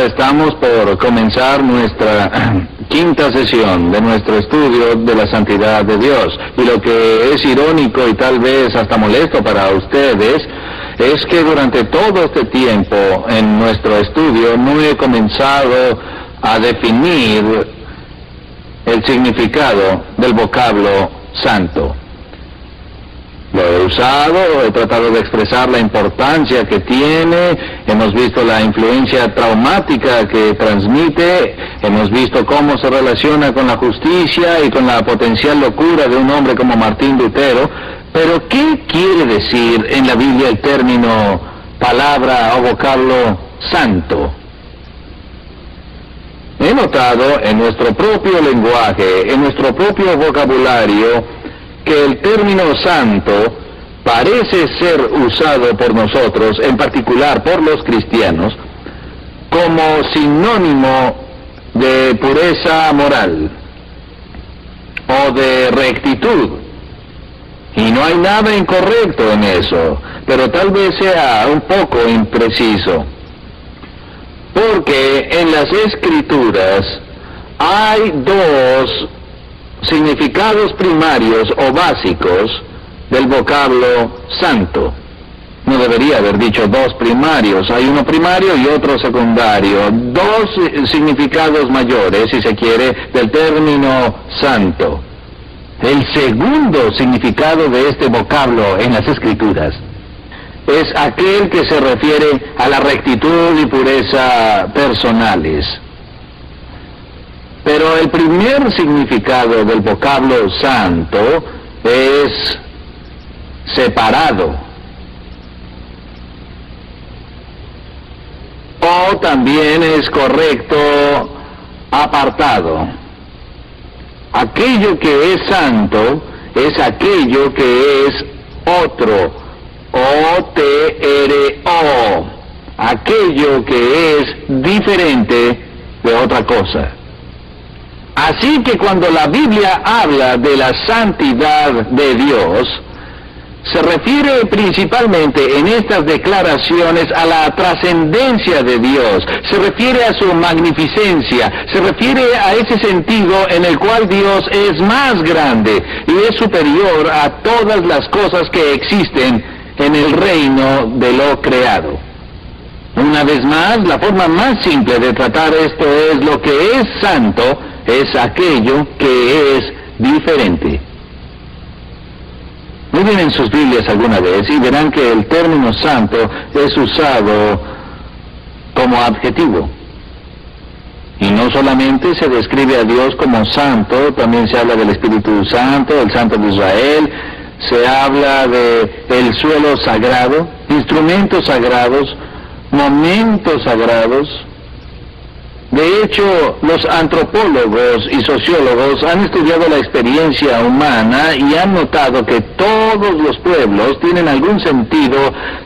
estamos por comenzar nuestra quinta sesión de nuestro estudio de la santidad de Dios. Y lo que es irónico y tal vez hasta molesto para ustedes es que durante todo este tiempo en nuestro estudio no he comenzado a definir el significado del vocablo santo. Lo he usado, he tratado de expresar la importancia que tiene, hemos visto la influencia traumática que transmite, hemos visto cómo se relaciona con la justicia y con la potencial locura de un hombre como Martín Lutero, pero ¿qué quiere decir en la Biblia el término, palabra o vocablo santo? He notado en nuestro propio lenguaje, en nuestro propio vocabulario, que el término santo parece ser usado por nosotros, en particular por los cristianos, como sinónimo de pureza moral o de rectitud. Y no hay nada incorrecto en eso, pero tal vez sea un poco impreciso. Porque en las Escrituras hay dos significados primarios o básicos del vocablo santo. No debería haber dicho dos primarios, hay uno primario y otro secundario. Dos significados mayores, si se quiere, del término santo. El segundo significado de este vocablo en las Escrituras es aquel que se refiere a la rectitud y pureza personales. Pero el primer significado del vocablo santo es separado. O también es correcto, apartado. Aquello que es santo es aquello que es otro. O-T-R-O. Aquello que es diferente de otra cosa. Así que cuando la Biblia habla de la santidad de Dios, se refiere principalmente en estas declaraciones a la trascendencia de Dios, se refiere a su magnificencia, se refiere a ese sentido en el cual Dios es más grande y es superior a todas las cosas que existen en el reino de lo creado. Una vez más, la forma más simple de tratar esto es lo que es santo, es aquello que es diferente. Miren en sus Biblias alguna vez y verán que el término santo es usado como adjetivo. Y no solamente se describe a Dios como santo, también se habla del Espíritu Santo, el Santo de Israel, se habla de el suelo sagrado, instrumentos sagrados, momentos sagrados. De hecho, los antropólogos y sociólogos han estudiado la experiencia humana y han notado que todos los pueblos tienen algún sentido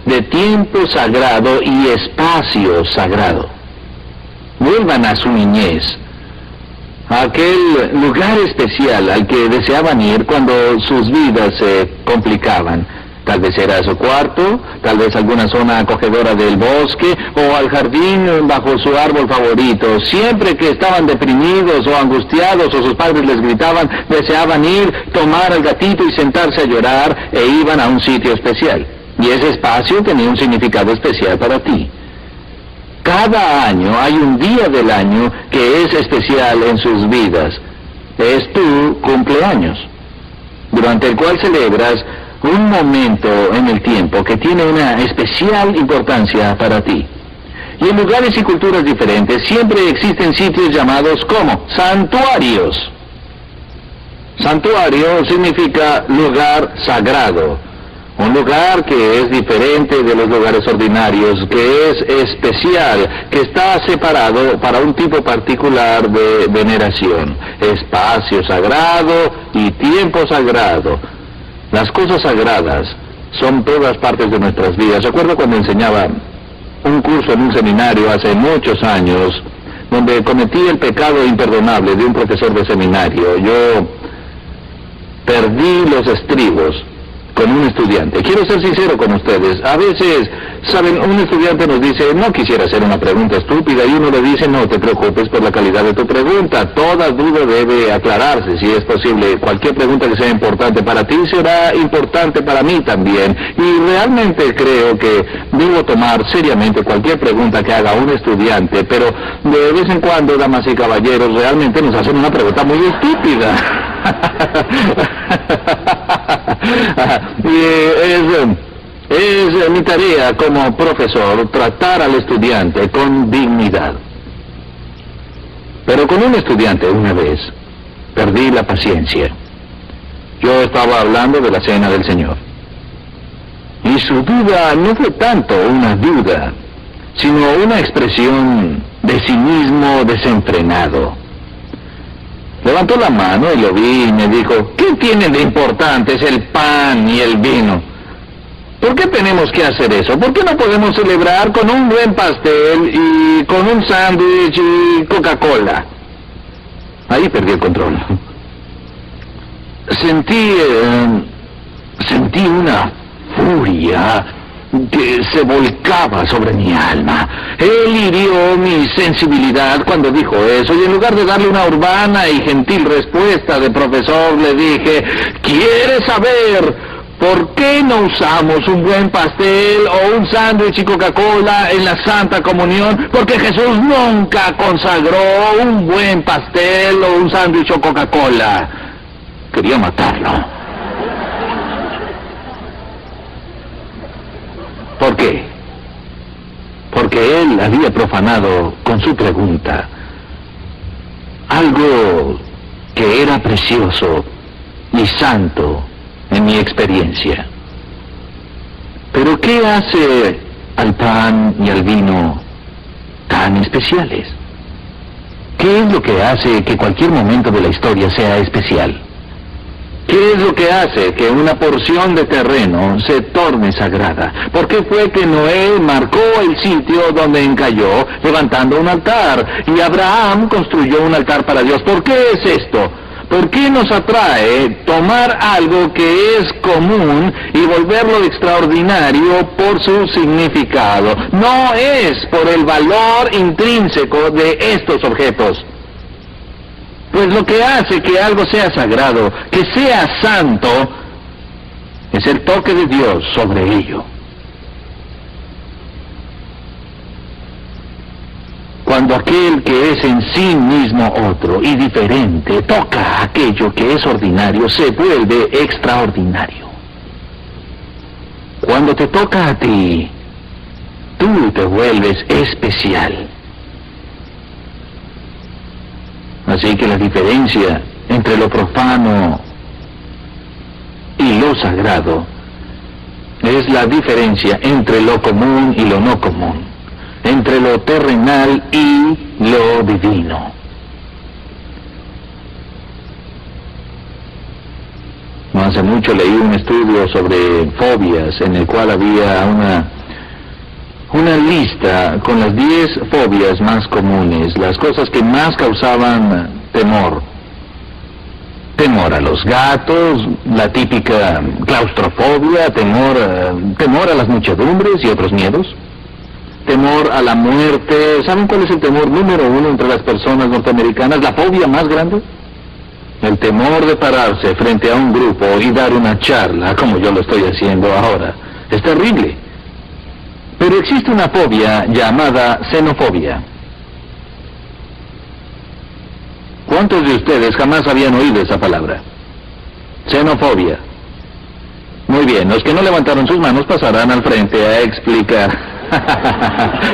de tiempo sagrado y espacio sagrado. Vuelvan a su niñez, a aquel lugar especial al que deseaban ir cuando sus vidas se complicaban. Tal vez era su cuarto, tal vez alguna zona acogedora del bosque, o al jardín bajo su árbol favorito. Siempre que estaban deprimidos o angustiados o sus padres les gritaban, deseaban ir, tomar al gatito y sentarse a llorar, e iban a un sitio especial. Y ese espacio tenía un significado especial para ti. Cada año hay un día del año que es especial en sus vidas. Es tu cumpleaños, durante el cual celebras un momento en el tiempo que tiene una especial importancia para ti. Y en lugares y culturas diferentes siempre existen sitios llamados como santuarios. Santuario significa lugar sagrado, un lugar que es diferente de los lugares ordinarios, que es especial, que está separado para un tipo particular de veneración. Espacio sagrado y tiempo sagrado. Las cosas sagradas son todas partes de nuestras vidas. Recuerdo cuando enseñaba un curso en un seminario hace muchos años, donde cometí el pecado imperdonable de un profesor de seminario. Yo perdí los estribos con un estudiante. Quiero ser sincero con ustedes. A veces, saben, un estudiante nos dice, no quisiera hacer una pregunta estúpida, y uno le dice, no te preocupes por la calidad de tu pregunta. Toda duda debe aclararse, si es posible. Cualquier pregunta que sea importante para ti será importante para mí también. Y realmente creo que debo tomar seriamente cualquier pregunta que haga un estudiante, pero de vez en cuando, damas y caballeros, realmente nos hacen una pregunta muy estúpida. Y es mi tarea como profesor tratar al estudiante con dignidad. Pero con un estudiante una vez perdí la paciencia. Yo estaba hablando de la cena del Señor. Y su duda no fue tanto una duda, sino una expresión de cinismo desenfrenado. Levantó la mano y lo vi y me dijo, ¿qué tienen de importantes el pan y el vino? ¿Por qué tenemos que hacer eso? ¿Por qué no podemos celebrar con un buen pastel y con un sándwich y Coca-Cola? Ahí perdí el control. Sentí una furia que se volcaba sobre mi alma. Él hirió mi sensibilidad cuando dijo eso, y en lugar de darle una urbana y gentil respuesta de profesor, le dije, ¿quieres saber por qué no usamos un buen pastel o un sándwich y Coca-Cola en la Santa Comunión? Porque Jesús nunca consagró un buen pastel o un sándwich o Coca-Cola. Quería matarlo. ¿Por qué? Porque él había profanado con su pregunta algo que era precioso y santo en mi experiencia. Pero ¿qué hace al pan y al vino tan especiales? ¿Qué es lo que hace que cualquier momento de la historia sea especial? ¿Qué es lo que hace que una porción de terreno se torne sagrada? ¿Por qué fue que Noé marcó el sitio donde encalló levantando un altar y Abraham construyó un altar para Dios? ¿Por qué es esto? ¿Por qué nos atrae tomar algo que es común y volverlo extraordinario por su significado? No es por el valor intrínseco de estos objetos. Pues lo que hace que algo sea sagrado, que sea santo, es el toque de Dios sobre ello. Cuando aquel que es en sí mismo otro y diferente toca aquello que es ordinario, se vuelve extraordinario. Cuando te toca a ti, tú te vuelves especial. Así que la diferencia entre lo profano y lo sagrado es la diferencia entre lo común y lo no común, entre lo terrenal y lo divino. No hace mucho leí un estudio sobre fobias en el cual había una lista con las 10 fobias más comunes, las cosas que más causaban temor. Temor a los gatos, la típica claustrofobia, temor a las muchedumbres y otros miedos. Temor a la muerte. ¿Saben cuál es el temor número 1 entre las personas norteamericanas? La fobia más grande. El temor de pararse frente a un grupo y dar una charla, como yo lo estoy haciendo ahora. Es terrible. Pero existe una fobia llamada xenofobia. ¿Cuántos de ustedes jamás habían oído esa palabra? Xenofobia. Muy bien, los que no levantaron sus manos pasarán al frente a explicar.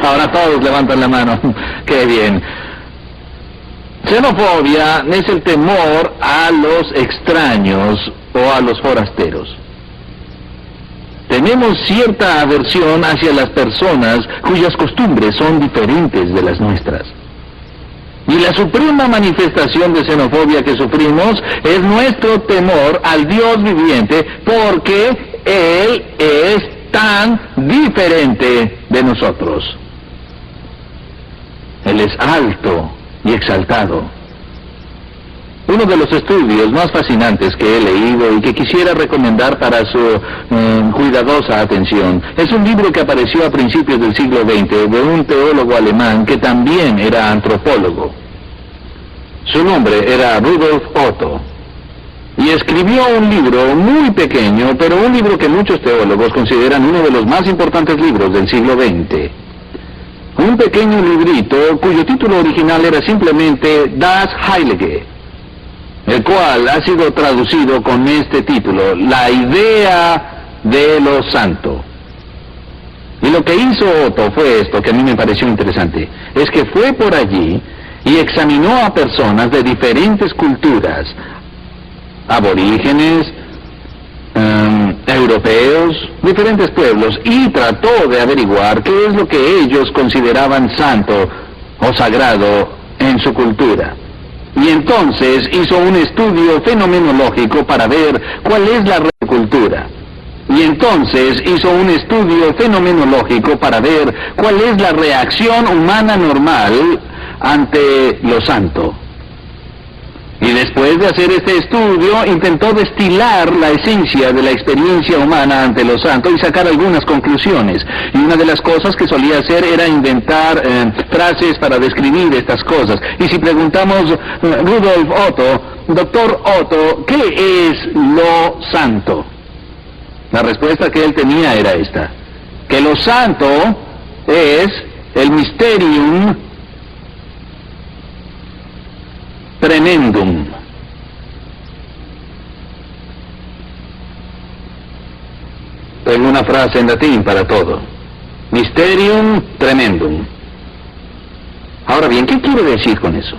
Ahora todos levantan la mano. ¡Qué bien! Xenofobia es el temor a los extraños o a los forasteros. Tenemos cierta aversión hacia las personas cuyas costumbres son diferentes de las nuestras. Y la suprema manifestación de xenofobia que sufrimos es nuestro temor al Dios viviente, porque Él es tan diferente de nosotros. Él es alto y exaltado. Uno de los estudios más fascinantes que he leído y que quisiera recomendar para su cuidadosa atención es un libro que apareció a principios del siglo XX de un teólogo alemán que también era antropólogo. Su nombre era Rudolf Otto. Y escribió un libro muy pequeño, pero un libro que muchos teólogos consideran uno de los más importantes libros del siglo XX. Un pequeño librito cuyo título original era simplemente Das Heilige, el cual ha sido traducido con este título, La idea de lo santo. Y lo que hizo Otto fue esto, que a mí me pareció interesante, es que fue por allí y examinó a personas de diferentes culturas, aborígenes, europeos, diferentes pueblos, y trató de averiguar qué es lo que ellos consideraban santo o sagrado en su cultura. Y entonces hizo un estudio fenomenológico para ver cuál es la cultura. Y entonces hizo un estudio fenomenológico para ver cuál es la reacción humana normal ante lo santo. Y después de hacer este estudio, intentó destilar la esencia de la experiencia humana ante lo santo y sacar algunas conclusiones. Y una de las cosas que solía hacer era inventar frases para describir estas cosas. Y si preguntamos, Rudolf Otto, doctor Otto, ¿qué es lo santo? La respuesta que él tenía era esta, que lo santo es el mysterium tremendum. Tengo una frase en latín para todo. Mysterium tremendum. Ahora bien, ¿qué quiere decir con eso?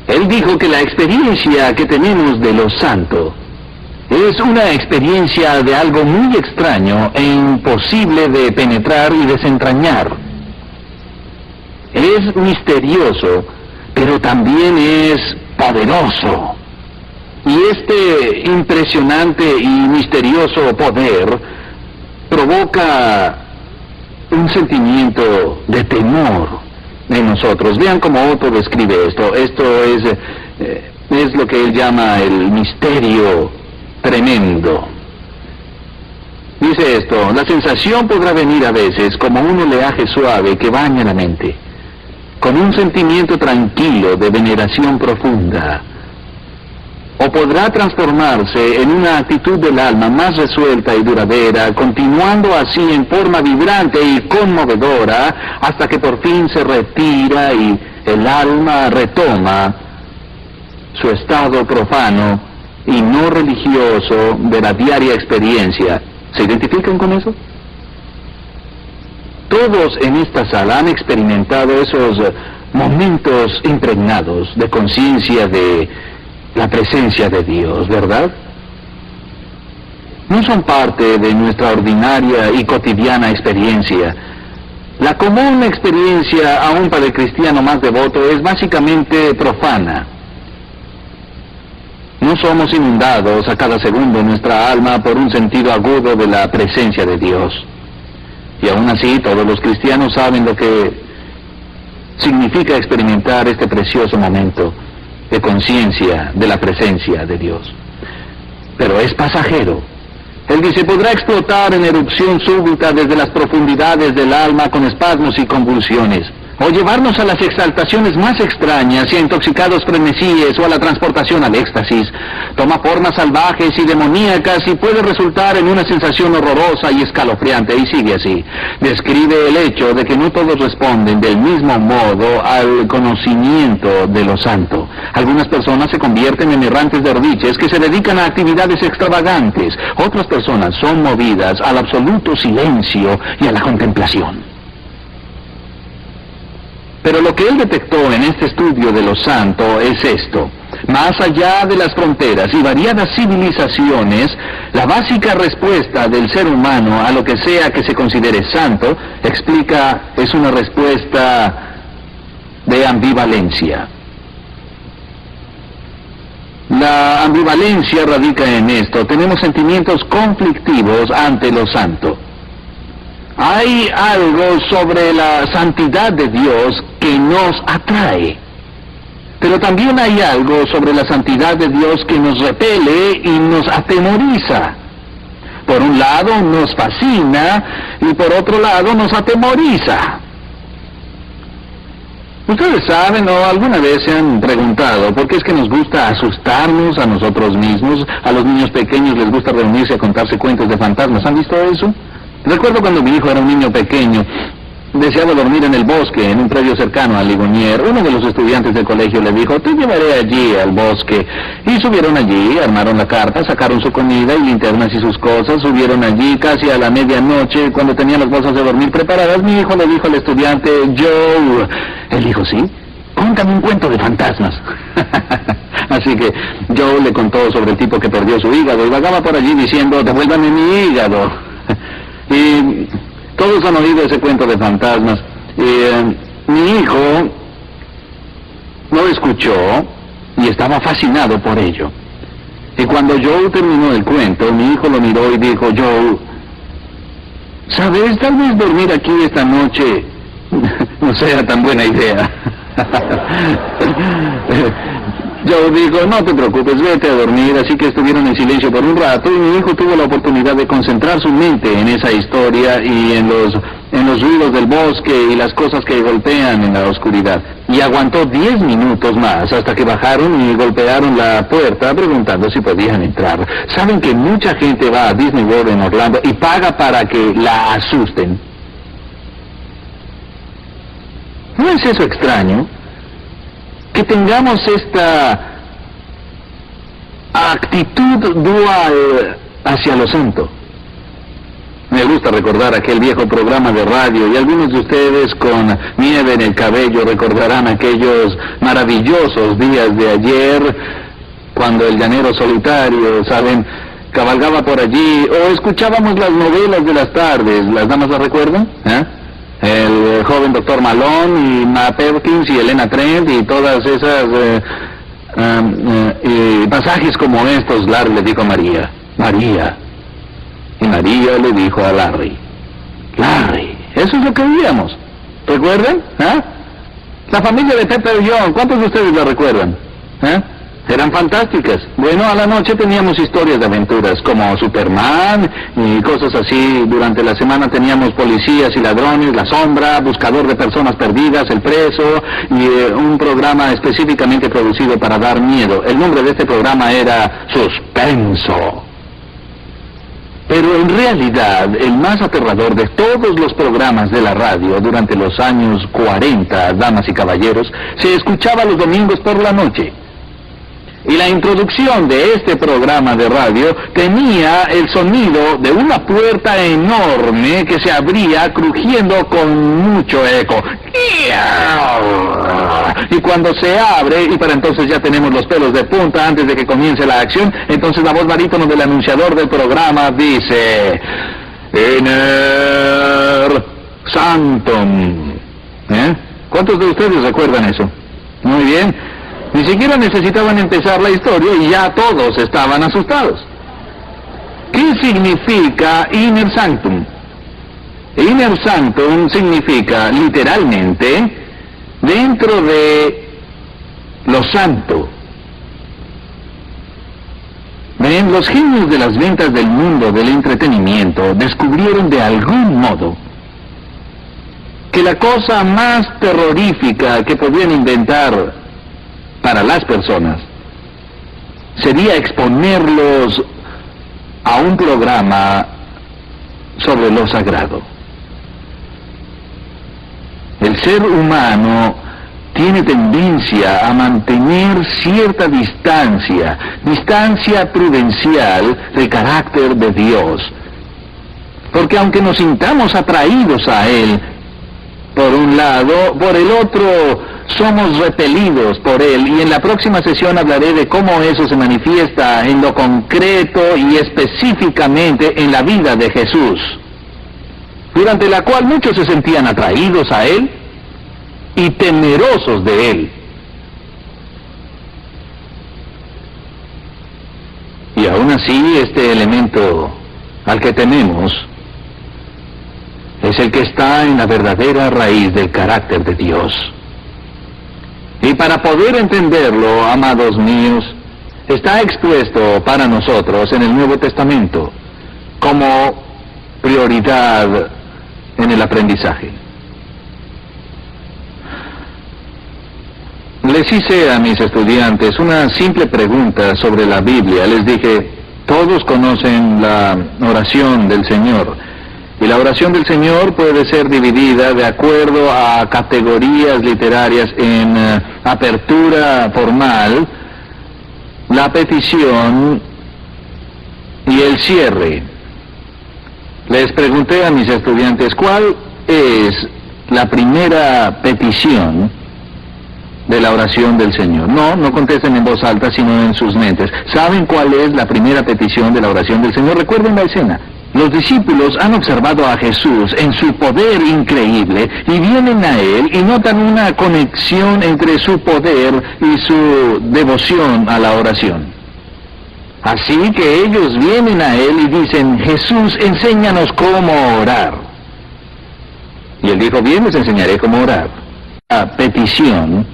Él dijo que la experiencia que tenemos de lo santo es una experiencia de algo muy extraño e imposible de penetrar y desentrañar. Es misterioso, pero también es poderoso. Y este impresionante y misterioso poder provoca un sentimiento de temor en nosotros. Vean cómo Otto describe esto. Esto es lo que él llama el misterio tremendo. Dice esto: la sensación podrá venir a veces como un oleaje suave que baña la mente, con un sentimiento tranquilo de veneración profunda, o podrá transformarse en una actitud del alma más resuelta y duradera, continuando así en forma vibrante y conmovedora hasta que por fin se retira y el alma retoma su estado profano y no religioso de la diaria experiencia. ¿Se identifican con eso? Todos en esta sala han experimentado esos momentos impregnados de conciencia de la presencia de Dios, ¿verdad? No son parte de nuestra ordinaria y cotidiana experiencia. La común experiencia, aún para el cristiano más devoto, es básicamente profana. No somos inundados a cada segundo nuestra alma por un sentido agudo de la presencia de Dios. Y aún así, todos los cristianos saben lo que significa experimentar este precioso momento de conciencia de la presencia de Dios. Pero es pasajero. Él dice, podrá explotar en erupción súbita desde las profundidades del alma con espasmos y convulsiones, o llevarnos a las exaltaciones más extrañas y a intoxicados frenesíes o a la transportación al éxtasis. Toma formas salvajes y demoníacas y puede resultar en una sensación horrorosa y escalofriante, y sigue así. Describe el hecho de que no todos responden del mismo modo al conocimiento de lo santo. Algunas personas se convierten en errantes derviches que se dedican a actividades extravagantes. Otras personas son movidas al absoluto silencio y a la contemplación. Pero lo que él detectó en este estudio de lo santo es esto: más allá de las fronteras y variadas civilizaciones, la básica respuesta del ser humano a lo que sea que se considere santo, explica, es una respuesta de ambivalencia. La ambivalencia radica en esto: tenemos sentimientos conflictivos ante lo santo. Hay algo sobre la santidad de Dios que nos atrae. Pero también hay algo sobre la santidad de Dios que nos repele y nos atemoriza. Por un lado nos fascina y por otro lado nos atemoriza. Ustedes saben o alguna vez se han preguntado por qué es que nos gusta asustarnos a nosotros mismos. A los niños pequeños les gusta reunirse a contarse cuentos de fantasmas. ¿Han visto eso? Recuerdo cuando mi hijo era un niño pequeño, deseaba dormir en el bosque, en un predio cercano a Ligonier. Uno de los estudiantes del colegio le dijo, te llevaré allí al bosque. Y subieron allí, armaron la carpa, sacaron su comida y linternas y sus cosas, subieron allí casi a la medianoche, cuando tenían las bolsas de dormir preparadas. Mi hijo le dijo al estudiante, Joe. Él dijo, sí, cuéntame un cuento de fantasmas. Así que Joe le contó sobre el tipo que perdió su hígado y vagaba por allí diciendo, devuélvame mi hígado. Y todos han oído ese cuento de fantasmas. Mi hijo lo escuchó y estaba fascinado por ello. Y cuando Joe terminó el cuento, mi hijo lo miró y dijo, Joe, ¿sabes? Tal vez dormir aquí esta noche no sea tan buena idea. Joe dijo, no te preocupes, vete a dormir. Así que estuvieron en silencio por un rato y mi hijo tuvo la oportunidad de concentrar su mente en esa historia y en los ruidos del bosque y las cosas que golpean en la oscuridad. Y aguantó 10 minutos más hasta que bajaron y golpearon la puerta preguntando si podían entrar. Saben que mucha gente va a Disney World en Orlando y paga para que la asusten. ¿No es eso extraño? Que tengamos esta actitud dual hacia lo santo. Me gusta recordar aquel viejo programa de radio y algunos de ustedes con nieve en el cabello recordarán aquellos maravillosos días de ayer cuando el llanero solitario, ¿saben?, cabalgaba por allí, o escuchábamos las novelas de las tardes. ¿Las damas las recuerdan? El joven doctor Malone y Ma Perkins y Elena Trent y todas esas pasajes como estos. Larry le dijo a María, María, y María le dijo a Larry, Larry, eso es lo que oíamos. ¿Recuerdan? La familia de Pepper Young, ¿cuántos de ustedes la recuerdan? Eran fantásticas. Bueno, a la noche teníamos historias de aventuras como Superman y cosas así. Durante la semana teníamos policías y ladrones, La Sombra, Buscador de Personas Perdidas, El Preso y un programa específicamente producido para dar miedo. El nombre de este programa era Suspenso. Pero en realidad, el más aterrador de todos los programas de la radio durante los años 40, damas y caballeros, se escuchaba los domingos por la noche. Y la introducción de este programa de radio tenía el sonido de una puerta enorme que se abría crujiendo con mucho eco. Y cuando se abre, y para entonces ya tenemos los pelos de punta antes de que comience la acción, entonces la voz barítono del anunciador del programa dice, Iner Sanctum. ¿Cuántos de ustedes recuerdan eso? Muy bien. Ni siquiera necesitaban empezar la historia y ya todos estaban asustados. ¿Qué significa Inner Sanctum? Inner Sanctum significa literalmente dentro de lo santo. Ven, los genios de las ventas del mundo del entretenimiento descubrieron de algún modo que la cosa más terrorífica que podían inventar para las personas sería exponerlos a un programa sobre lo sagrado. El ser humano tiene tendencia a mantener cierta distancia prudencial del carácter de Dios, porque aunque nos sintamos atraídos a Él, por un lado, por el otro, somos repelidos por Él, y en la próxima sesión hablaré de cómo eso se manifiesta en lo concreto y específicamente en la vida de Jesús, durante la cual muchos se sentían atraídos a Él y temerosos de Él. Y aún así, este elemento al que tememos es el que está en la verdadera raíz del carácter de Dios. Y para poder entenderlo, amados míos, está expuesto para nosotros en el Nuevo Testamento como prioridad en el aprendizaje. Les hice a mis estudiantes una simple pregunta sobre la Biblia. Les dije, todos conocen la oración del Señor. Y la oración del Señor puede ser dividida de acuerdo a categorías literarias en apertura formal, la petición y el cierre. Les pregunté a mis estudiantes, ¿cuál es la primera petición de la oración del Señor? No contesten en voz alta, sino en sus mentes. ¿Saben cuál es la primera petición de la oración del Señor? Recuerden la escena. Los discípulos han observado a Jesús en su poder increíble y vienen a Él y notan una conexión entre su poder y su devoción a la oración. Así que ellos vienen a Él y dicen, Jesús, enséñanos cómo orar. Y Él dijo, bien, les enseñaré cómo orar. La petición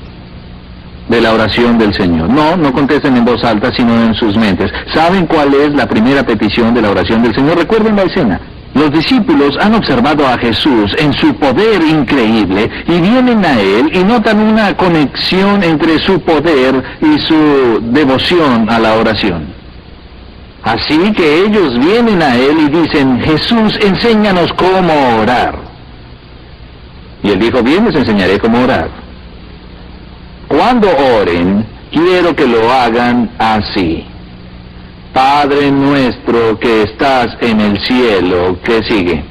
de la oración del Señor. No contesten en voz alta, sino en sus mentes. ¿Saben cuál es la primera petición de la oración del Señor? Recuerden la escena. Los discípulos han observado a Jesús en su poder increíble y vienen a Él y notan una conexión entre su poder y su devoción a la oración. Así que ellos vienen a Él y dicen, Jesús, enséñanos cómo orar. Y Él dijo, bien, les enseñaré cómo orar. Cuando oren, quiero que lo hagan así. Padre nuestro que estás en el cielo, ¿qué sigue?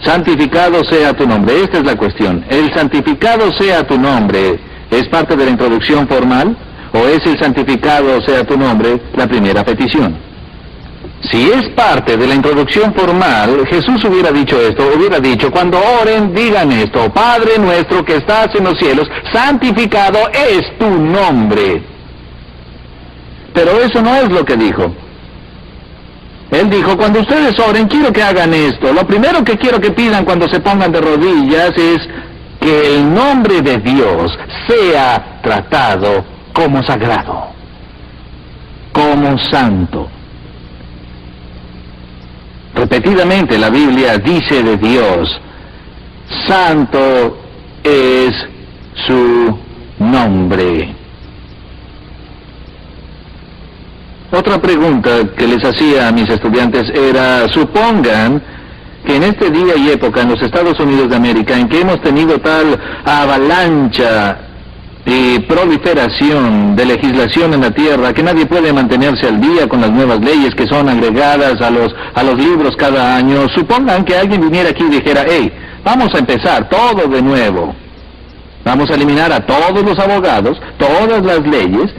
Santificado sea tu nombre. Esta es la cuestión. ¿El santificado sea tu nombre es parte de la introducción formal? ¿O es el santificado sea tu nombre la primera petición? Si es parte de la introducción formal, Jesús hubiera dicho esto, hubiera dicho, cuando oren, digan esto, Padre nuestro que estás en los cielos, santificado es tu nombre. Pero eso no es lo que dijo. Él dijo, cuando ustedes oren, quiero que hagan esto. Lo primero que quiero que pidan cuando se pongan de rodillas es que el nombre de Dios sea tratado como sagrado, como santo. Repetidamente la Biblia dice de Dios, santo es su nombre. Otra pregunta que les hacía a mis estudiantes era, supongan que en este día y época en los Estados Unidos de América, en que hemos tenido tal avalancha y proliferación de legislación en la tierra, que nadie puede mantenerse al día con las nuevas leyes que son agregadas a los libros cada año, supongan que alguien viniera aquí y dijera, hey, vamos a empezar todo de nuevo. Vamos a eliminar a todos los abogados, todas las leyes,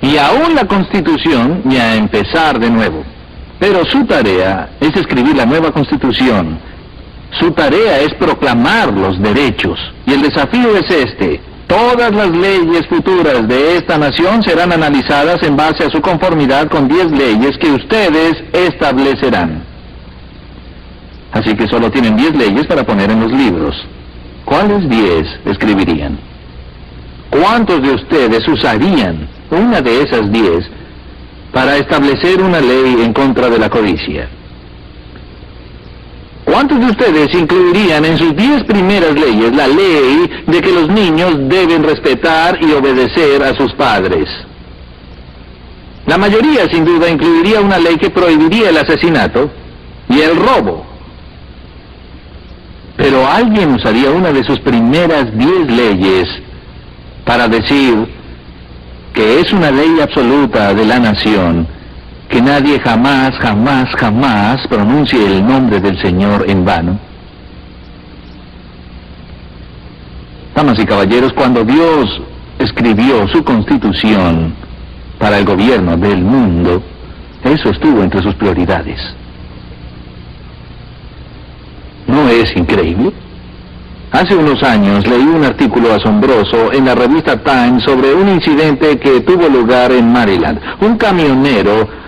y aún la Constitución, y a empezar de nuevo. Pero su tarea es escribir la nueva Constitución. Su tarea es proclamar los derechos. Y el desafío es este. Todas las leyes futuras de esta nación serán analizadas en base a su conformidad con 10 leyes que ustedes establecerán. Así que solo tienen 10 leyes para poner en los libros. ¿Cuáles 10 escribirían? ¿Cuántos de ustedes usarían una de esas 10 para establecer una ley en contra de la codicia? ¿Cuántos de ustedes incluirían en sus 10 primeras leyes la ley de que los niños deben respetar y obedecer a sus padres? La mayoría, sin duda, incluiría una ley que prohibiría el asesinato y el robo. Pero alguien usaría una de sus primeras 10 leyes para decir que es una ley absoluta de la nación, que nadie jamás pronuncie el nombre del Señor en vano. Damas y caballeros, cuando Dios escribió su Constitución para el gobierno del mundo, eso estuvo entre sus prioridades. ¿No es increíble? Hace unos años leí un artículo asombroso en la revista Time sobre un incidente que tuvo lugar en Maryland. Un camionero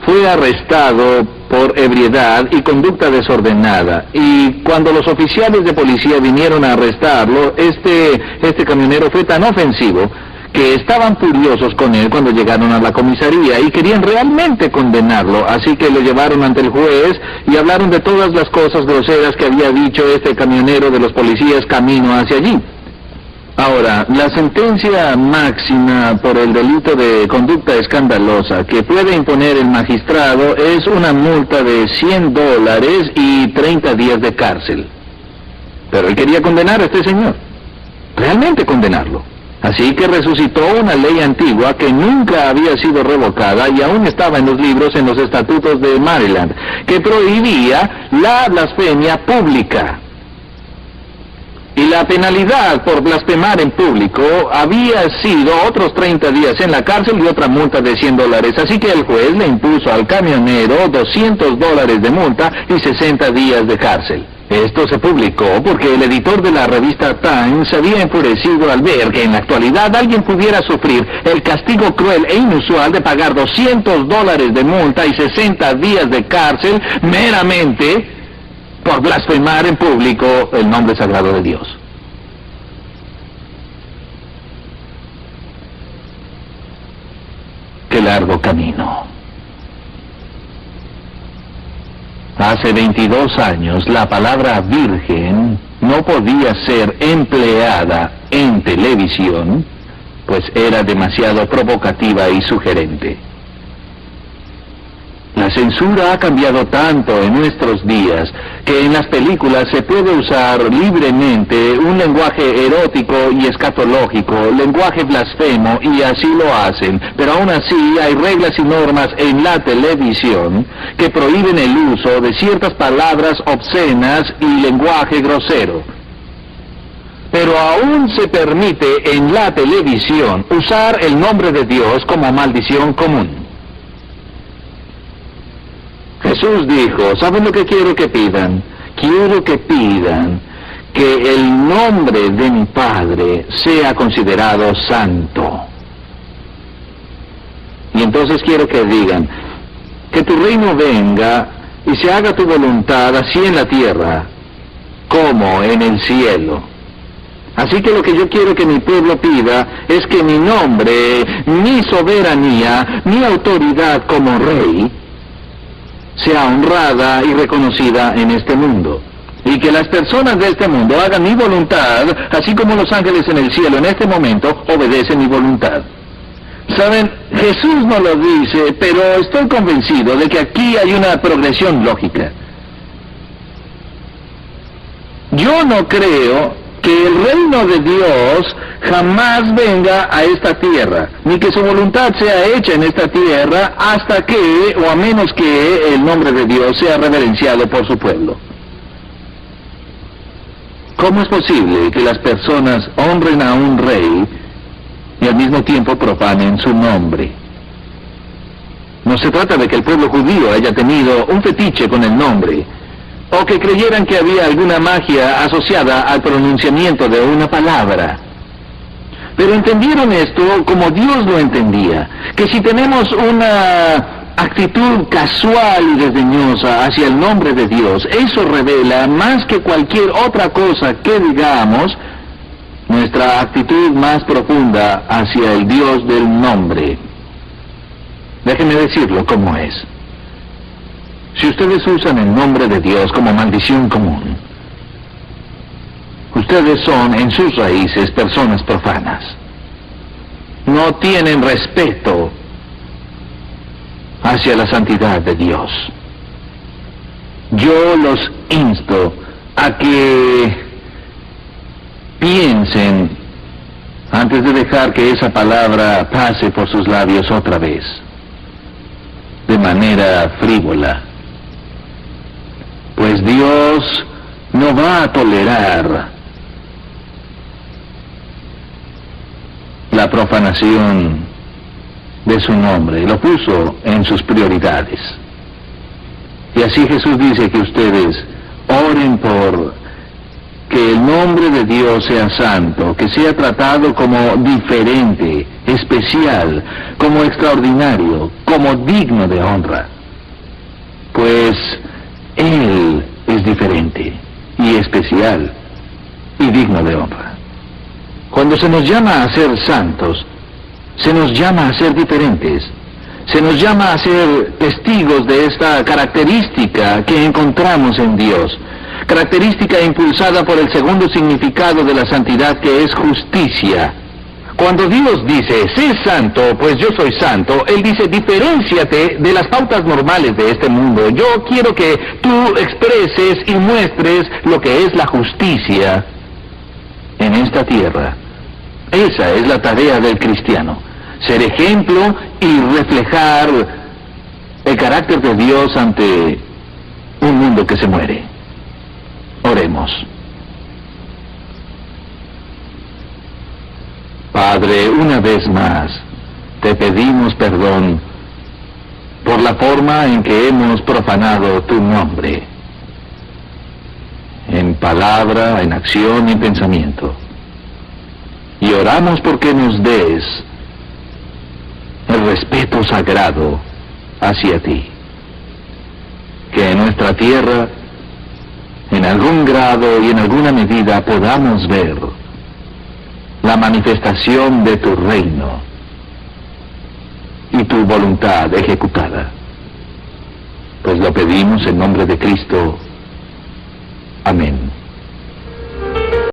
fue arrestado por ebriedad y conducta desordenada. Y cuando los oficiales de policía vinieron a arrestarlo, este camionero fue tan ofensivo que estaban furiosos con él cuando llegaron a la comisaría y querían realmente condenarlo, así que lo llevaron ante el juez y hablaron de todas las cosas groseras que había dicho este camionero de los policías camino hacia allí. Ahora, la sentencia máxima por el delito de conducta escandalosa que puede imponer el magistrado es una multa de $100 y 30 días de cárcel. Pero él quería condenar a este señor, realmente condenarlo. Así que resucitó una ley antigua que nunca había sido revocada y aún estaba en los libros, en los estatutos de Maryland, que prohibía la blasfemia pública. Y la penalidad por blasfemar en público había sido otros 30 días en la cárcel y otra multa de $100. Así que el juez le impuso al camionero $200 de multa y 60 días de cárcel. Esto se publicó porque el editor de la revista Times se había enfurecido al ver que en la actualidad alguien pudiera sufrir el castigo cruel e inusual de pagar $200 de multa y 60 días de cárcel meramente por blasfemar en público el nombre sagrado de Dios. Qué largo camino. Hace 22 años la palabra virgen no podía ser empleada en televisión, pues era demasiado provocativa y sugerente. La censura ha cambiado tanto en nuestros días que en las películas se puede usar libremente un lenguaje erótico y escatológico, lenguaje blasfemo, y así lo hacen. Pero aún así hay reglas y normas en la televisión que prohíben el uso de ciertas palabras obscenas y lenguaje grosero. Pero aún se permite en la televisión usar el nombre de Dios como maldición común. Jesús dijo, ¿saben lo que quiero que pidan? Quiero que pidan que el nombre de mi Padre sea considerado santo. Y entonces quiero que digan, que tu reino venga y se haga tu voluntad así en la tierra como en el cielo. Así que lo que yo quiero que mi pueblo pida es que mi nombre, mi soberanía, mi autoridad como rey sea honrada y reconocida en este mundo. Y que las personas de este mundo hagan mi voluntad, así como los ángeles en el cielo en este momento obedecen mi voluntad. Saben, Jesús no lo dice, pero estoy convencido de que aquí hay una progresión lógica. Yo no creo que el reino de Dios jamás venga a esta tierra, ni que su voluntad sea hecha en esta tierra hasta que, o a menos que, el nombre de Dios sea reverenciado por su pueblo. ¿Cómo es posible que las personas honren a un rey y al mismo tiempo profanen su nombre? No se trata de que el pueblo judío haya tenido un fetiche con el nombre, o que creyeran que había alguna magia asociada al pronunciamiento de una palabra. Pero entendieron esto como Dios lo entendía, que si tenemos una actitud casual y desdeñosa hacia el nombre de Dios, eso revela más que cualquier otra cosa que digamos, nuestra actitud más profunda hacia el Dios del nombre. Déjenme decirlo como es. Si ustedes usan el nombre de Dios como maldición común, ustedes son en sus raíces personas profanas. No tienen respeto hacia la santidad de Dios. Yo los insto a que piensen antes de dejar que esa palabra pase por sus labios otra vez, de manera frívola. Pues Dios no va a tolerar la profanación de su nombre. Lo puso en sus prioridades. Y así Jesús dice que ustedes oren por que el nombre de Dios sea santo, que sea tratado como diferente, especial, como extraordinario, como digno de honra. Pues Él es diferente y especial y digno de honra. Cuando se nos llama a ser santos, se nos llama a ser diferentes. Se nos llama a ser testigos de esta característica que encontramos en Dios. Característica impulsada por el segundo significado de la santidad, que es justicia. Cuando Dios dice, sé santo, pues yo soy santo, Él dice, diferénciate de las pautas normales de este mundo. Yo quiero que tú expreses y muestres lo que es la justicia en esta tierra. Esa es la tarea del cristiano. Ser ejemplo y reflejar el carácter de Dios ante un mundo que se muere. Oremos. Padre, una vez más, te pedimos perdón por la forma en que hemos profanado tu nombre, en palabra, en acción y pensamiento. Y oramos porque nos des el respeto sagrado hacia ti. Que en nuestra tierra, en algún grado y en alguna medida, podamos ver la manifestación de tu reino y tu voluntad ejecutada. Pues lo pedimos en nombre de Cristo. Amén.